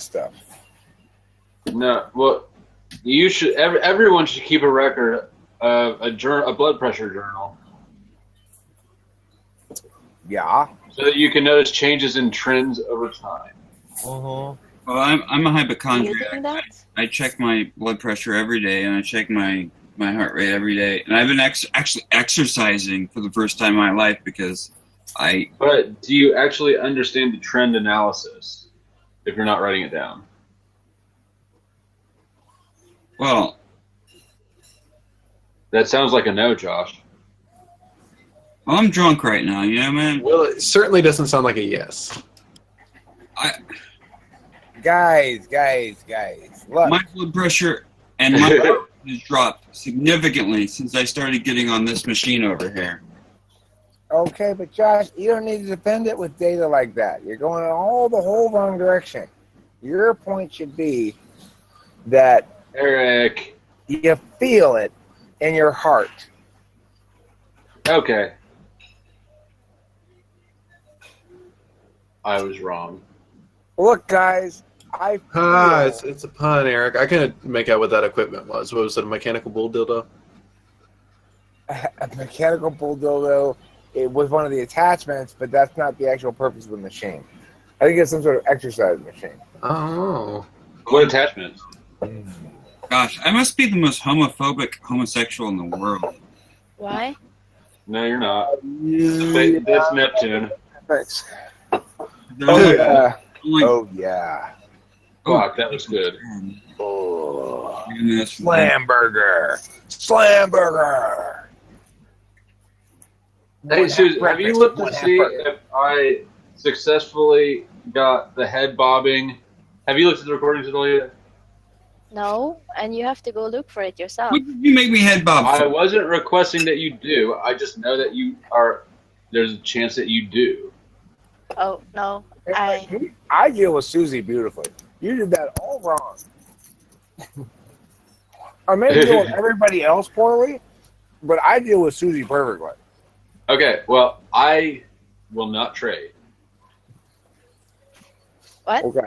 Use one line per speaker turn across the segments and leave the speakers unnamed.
stuff.
No, well, you should. Everyone should keep a record of a blood pressure journal,
Yeah.
so that you can notice changes in trends over time.
Uh-huh.
Well, I'm a
Are you
hypochondriac.
doing that?
I check my blood pressure every day, and I check my heart rate every day. And I've been actually exercising for the first time in my life because
But do you actually understand the trend analysis if you're not writing it down?
well,
That sounds like a no, Josh.
I'm drunk right now, you know, man.
Well, it certainly doesn't sound like a yes.
Guys. Look.
My blood pressure and my heart rate has dropped significantly since I started getting on this machine over here.
Okay, but Josh, you don't need to defend it with data like that. You're going in the whole wrong direction. Your point should be that
Eric.
you feel it in your heart.
Okay. I was wrong.
Look, guys, I feel
It's a pun, Eric. I couldn't make out what that equipment was. What was it, a mechanical bull dildo?
a mechanical bull dildo. It was one of the attachments, but that's not the actual purpose of the machine. I think it's some sort of exercise machine.
Oh.
What attachments?
Gosh, I must be the most homophobic homosexual in the world.
Why?
No, you're not. That's Neptune.
Thanks.
They're
Oh,
like-
yeah.
like,
Oh, yeah.
Fuck, that was good.
Oh.
goodness.
Slamburger. Slamburger.
Hey, Susan, have you looked to see if I successfully got the head bobbing? Have you looked at the recordings at all yet?
No, and you have to go look for it yourself.
What did you make me head bob
I
for?
wasn't requesting that you do. I just know that you are. There's a chance that you do.
Oh, no.
I deal with Susie beautifully. You did that all wrong. I may deal with everybody else poorly, but I deal with Susie perfectly.
Okay, well, I will not trade.
What?
Okay.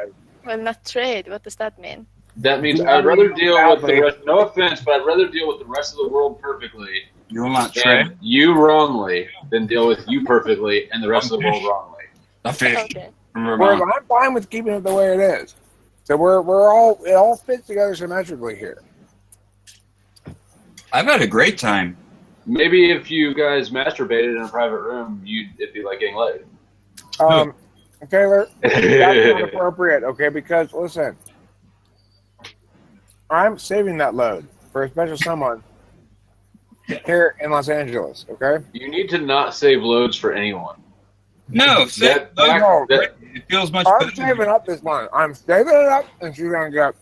Well, not trade. What does that mean?
That means I'd rather deal with the rest. No offense, but I'd rather deal with the rest of the world perfectly
You will not trade.
and you wrongly than deal with you perfectly and the rest of the world wrongly.
A fish.
Okay.
Whereas I'm fine with keeping it the way it is. So it all fits together symmetrically here.
I've had a great time.
Maybe if you guys masturbated in a private room, it'd be like getting laid.
Taylor, that's not appropriate, okay? Because, listen, I'm saving that load for a special someone here in Los Angeles, okay?
You need to not save loads for anyone.
No, it feels much
I'm
better.
saving up this month. I'm saving it up, and she's going to get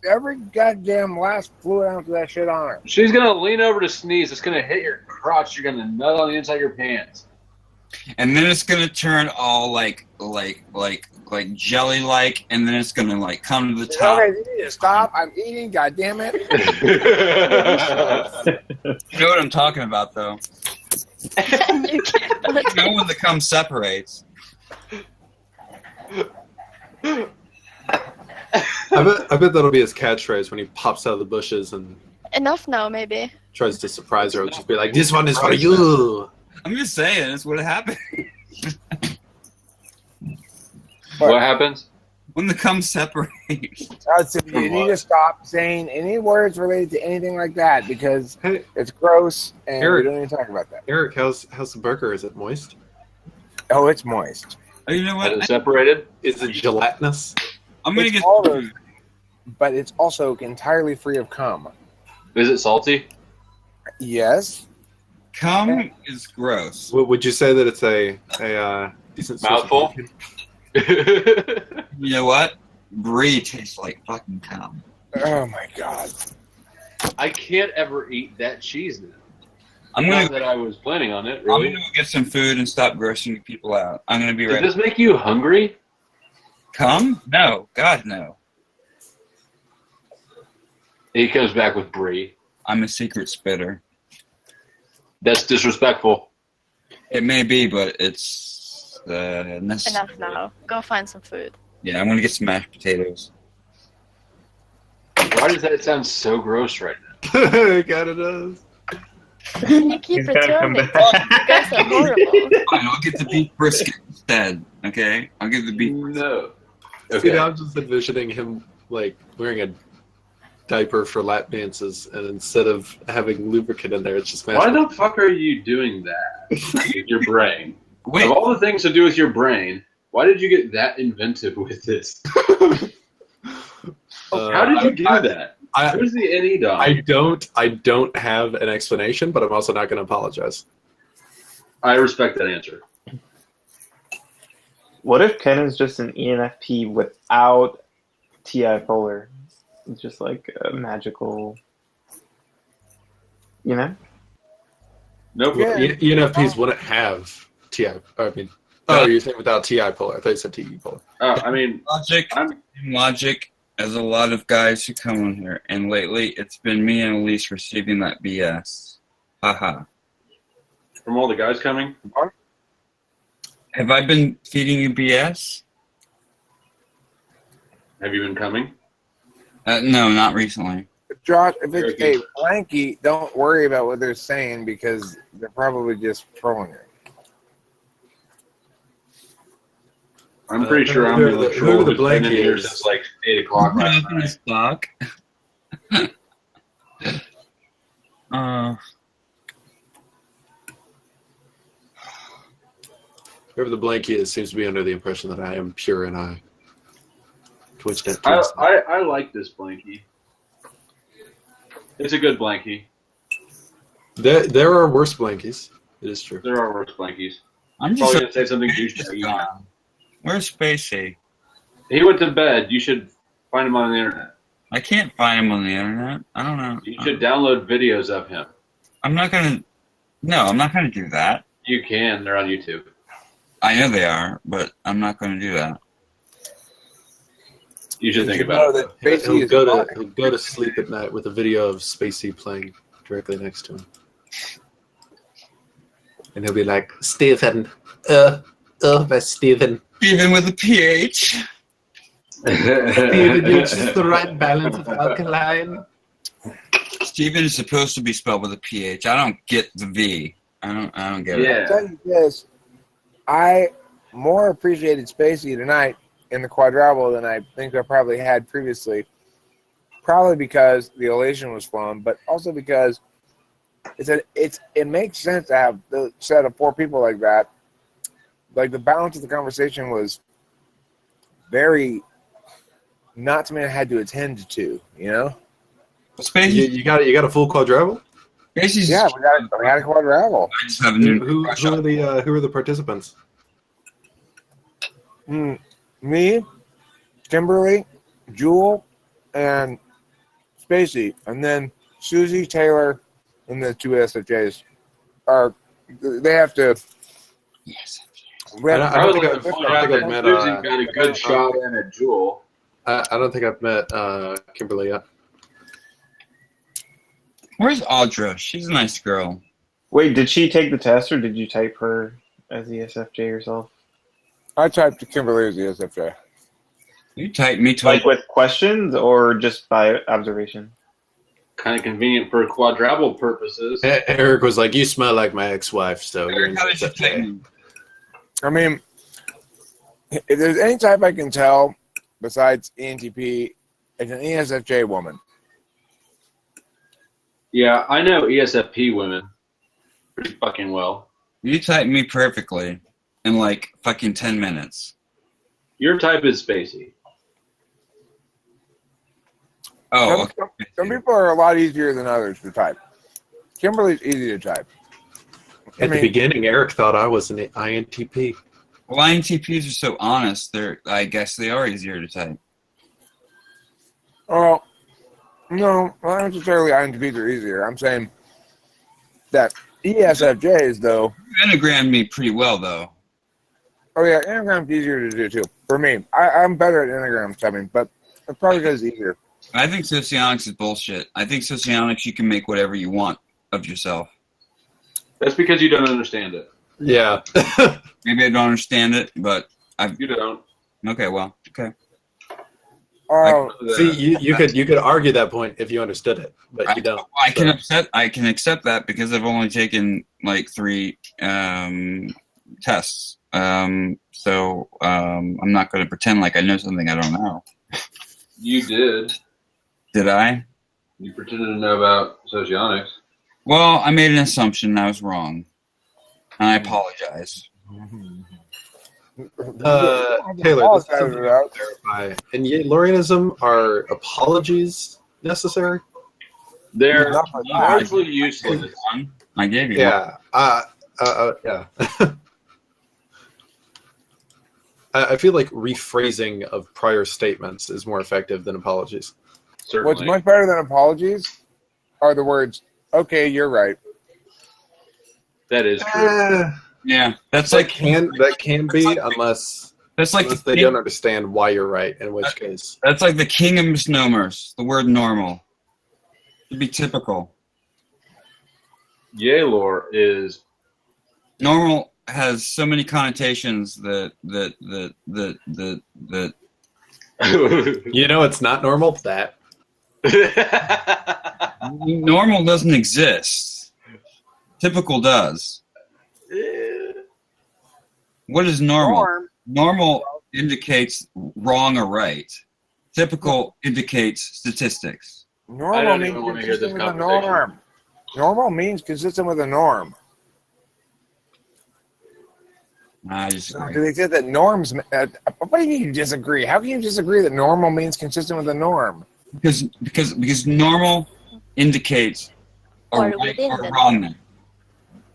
every goddamn last fluid ounce of that shit on her.
She's gonna lean over to sneeze. It's gonna hit your crotch. You're gonna nut on the inside of your pants.
And then it's gonna turn all like jelly-like, and then it's gonna like come to the top.
Okay, you need to stop. I'm eating, goddammit.
You know what I'm talking about, though.
You can't let
You know when the cum separates.
I bet that'll be his catchphrase when he pops out of the bushes and
Enough now, maybe.
tries to surprise her. It'll just be like, "This one is for you."
I'm just saying, that's what happened.
What happens?
When the cum separates.
You need to stop saying any words related to anything like that because
Hey,
it's gross and
Eric.
we don't even talk about that.
Eric, how's the burger? Is it moist?
Oh, it's moist.
Oh, you know
Is it
what?
separated?
Is it gelatinous?
I'm gonna
It's
get.
all those, but it's also entirely free of cum.
Is it salty?
Yes.
Cum is gross.
Would you say that it's a decent source of
Mouthful?
protein?
You know what? Brie tastes like fucking cum.
Oh my god.
I can't ever eat that cheese now.
I'm
Not
gonna.
that I was planning on it,
I'm
really.
gonna go get some food and stop grossing people out. I'm gonna be
Does
ready.
this make you hungry?
Cum? No, God no.
He comes back with brie.
I'm a secret spitter.
That's disrespectful.
It may be, but it's necessary.
Enough now. Go find some food.
Yeah, I'm gonna get some mashed potatoes.
Why does that sound so gross right now?
Kinda does.
You keep
He's gotta come
returning.
back.
You guys are horrible.
Fine, I'll get the beef brisket instead. Okay, I'll get the beef.
No.
See,
Okay.
now I'm just envisioning him like wearing a diaper for lap dances, and instead of having lubricant in there, it's just mashed
Why the fuck are you doing that with your brain?
Wait,
Of all the things to do with your brain, why did you get that inventive with this? How did you do that? Who's the NE dog?
I don't have an explanation, but I'm also not going to apologize.
I respect that answer.
What if Ken is just an ENFP without TI polar? It's just like a magical, you know?
Nope.
Yeah.
ENFPs wouldn't have TI. I mean, you're saying without TI polar. I thought you said TE polar.
I mean,
logic as a lot of guys who come on here, and lately it's been me and Elise receiving that BS. Haha.
from all the guys coming,
Have I been feeding you BS?
have you been coming?
No, not recently.
Josh, if it's
Very
a blankie, don't worry about what they're saying because they're probably just trolling you.
I'm pretty sure I'm
who
the
the
troll who's been in
blankie
here
is.
since like 8 o'clock last night.
Stock.
Whoever the blankie is seems to be under the impression that I am pure and I. Twitch.tv.
I like this blankie. It's a good blankie.
There are worse blankies. It is true.
There are worse blankies.
I'm
Probably
just
gonna say something douchebag.
gone. Where's Spacey?
He went to bed. You should find him on the internet.
I can't find him on the internet. I don't know.
You should download videos of him.
I'm not gonna. No, I'm not gonna do that.
You can. They're on YouTube.
I know they are, but I'm not gonna do that.
You should think
You
about
know
it.
that Spacey is black.
He'll go to sleep at night with a video of Spacey playing directly next to him. And he'll be like, Stephen, my Stephen.
Even with a PH.
Stephen, you're just the right balance of alkaline.
Steven is supposed to be spelled with a PH. I don't get the V. I don't get it.
I'll
Yeah.
tell you this, I more appreciated Spacey tonight in the quadruple than I think I probably had previously. Probably because the elation was flown, but also because it makes sense to have the set of 4 people like that. Like the balance of the conversation was very not something I had to attend to, you know?
Spacey,
You got a full quadruple?
Spacey's
Yeah, we got a quadruple.
I just have a new
Who
crush
are
on-
the participants?
Me, Kimberly, Jewel, and Spacey, and then Susie, Taylor, and the 2 SFJs they have to.
Yes.
I don't think
would
I've-
like to
I
point
don't
out
think
that
I've met,
Susie got a good shot in at Jewel.
I don't think I've met Kimberly yet.
Where's Audra? She's a nice girl.
Wait, did she take the test or did you type her as the SFJ yourself?
I typed to Kimberly as the SFJ.
You typed me twice.
Like with questions or just by observation?
Kind of convenient for quadruple purposes.
Eric was like, "You smell like my ex-wife," so you're in
How did you type
SFJ.
me?
I mean, if there's any type I can tell besides ENTP, it's an ESFJ woman.
Yeah, I know ESFP women pretty fucking well.
You typed me perfectly in like fucking 10 minutes.
Your type is Spacey.
Oh,
Some people are a lot easier than others to type. Kimberly's easy to type.
At the beginning, Eric thought I was an INTP.
well, INTPs are so honest. I guess they are easier to type.
Well, no, not necessarily INTPs are easier. I'm saying that ESFJs, though.
You enneagrammed me pretty well, though.
Oh, yeah, Enneagram's easier to do, too. For me, I'm better at Enneagram typing, but it's probably because it's easier.
I think socionics is bullshit. I think socionics, you can make whatever you want of yourself.
That's because you don't understand it.
Yeah.
Maybe I don't understand it, but
You don't.
okay, well, Okay.
Oh,
See, you could argue that point if you understood it, but you don't.
I can accept that because I've only taken like 3 tests. So I'm not going to pretend like I know something I don't know.
You did.
Did I?
You pretended to know about socionics.
Well, I made an assumption. I was wrong. And I apologize.
Taylor, this is something I have to verify. In Yalorianism, are apologies necessary?
They're
Not for that.
largely useless.
I gave you
Yeah. Yeah. I feel like rephrasing of prior statements is more effective than apologies.
Certainly.
what's much better than apologies are the words, "Okay, you're right."
That is true.
Yeah, that's
That
like
can be unless they don't understand why you're right. In which case,
that's like the king of misnomers. The word normal. It'd be typical.
Yaylor is
Normal has so many connotations that
you know it's not normal. That
normal doesn't exist. Typical does. What is normal? Normal indicates wrong or right. Typical indicates statistics.
I
Normal
don't
means
even want to hear this
consistent with the
conversation.
norm. Normal means consistent with the norm.
I
To
disagree.
the extent that norms, what do you mean you disagree? How can you disagree that normal means consistent with the norm?
Because normal indicates a
Or
right
within
or
the
wrong.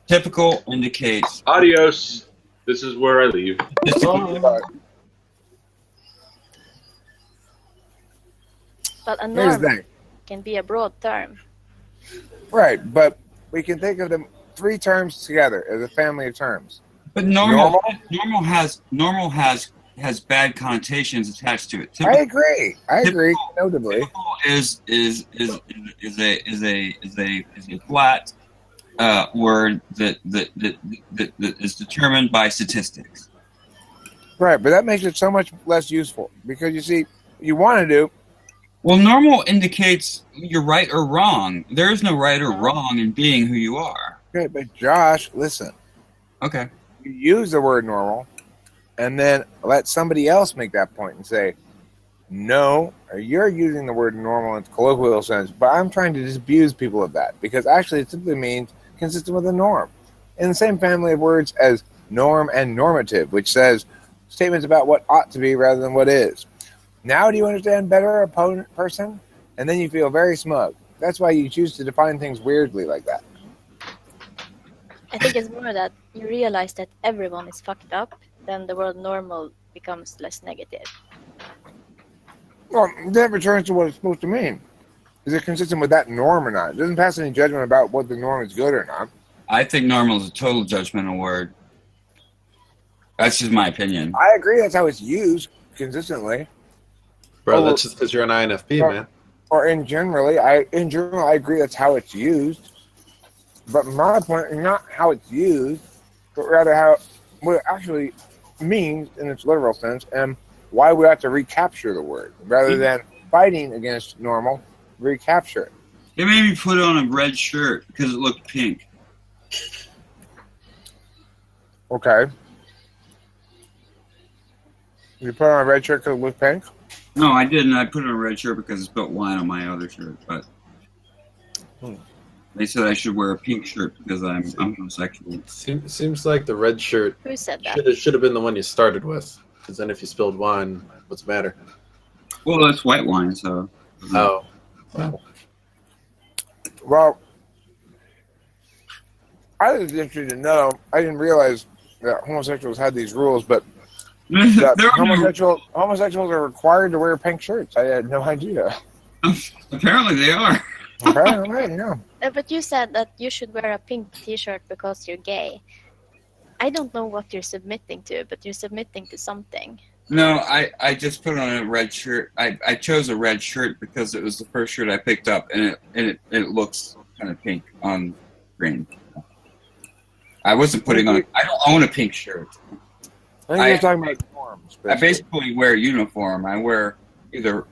Typical indicates
Adios. This is where I leave.
But a
Here's
norm
the thing.
can be a broad term.
Right, but we can think of them 3 terms together as a family of terms.
But normal has bad connotations attached to it.
I agree. Notably.
Typical is a flat word that is determined by statistics.
Right, but that makes it so much less useful because you see, you want to do.
Well, normal indicates you're right or wrong. There is no right or wrong in being who you are.
Okay, but Josh, listen.
Okay.
You use the word normal, and then let somebody else make that point and say, "No, you're using the word normal in its colloquial sense, but I'm trying to disabuse people of that because actually it simply means consistent with the norm." In the same family of words as norm and normative, which says statements about what ought to be rather than what is. Now do you understand better, opponent person? And then you feel very smug. That's why you choose to define things weirdly like that.
I think it's more that you realize that everyone is fucked up, then the word normal becomes less negative.
Well, that returns to what it's supposed to mean. Is it consistent with that norm or not? It doesn't pass any judgment about what the norm is good or not.
I think normal is a total judgmental word. That's just my opinion.
I agree that's how it's used consistently.
bro,
Oh,
that's just because you're an INFP, man.
Or in general, I agree that's how it's used. But my point is not how it's used, but rather what it actually means in its literal sense and why we have to recapture the word rather than fighting against normal, recapture it.
They made me put on a red shirt because it looked pink.
Okay. You put on a red shirt because it was pink?
No, I didn't. I put on a red shirt because it spelled wine on my other shirt. But they said I should wear a pink shirt because I'm homosexual.
Seems like the red shirt
Who said that?
should have been the one you started with. Because then if you spilled wine, what's the matter?
Well, that's white wine, so.
Oh. Well,
Well, I was interested to know. I didn't realize that homosexuals had these rules, but that
There are no-
homosexuals are required to wear pink shirts. I had no idea.
Apparently they are.
Apparently, yeah.
But you said that you should wear a pink t-shirt because you're gay. I don't know what you're submitting to, but you're submitting to something.
No, I just put on a red shirt. I chose a red shirt because it was the first shirt I picked up, and it looks kind of pink on screen. I wasn't putting on. I want a pink shirt.
I think you're talking about forms.
I basically wear a uniform. I wear either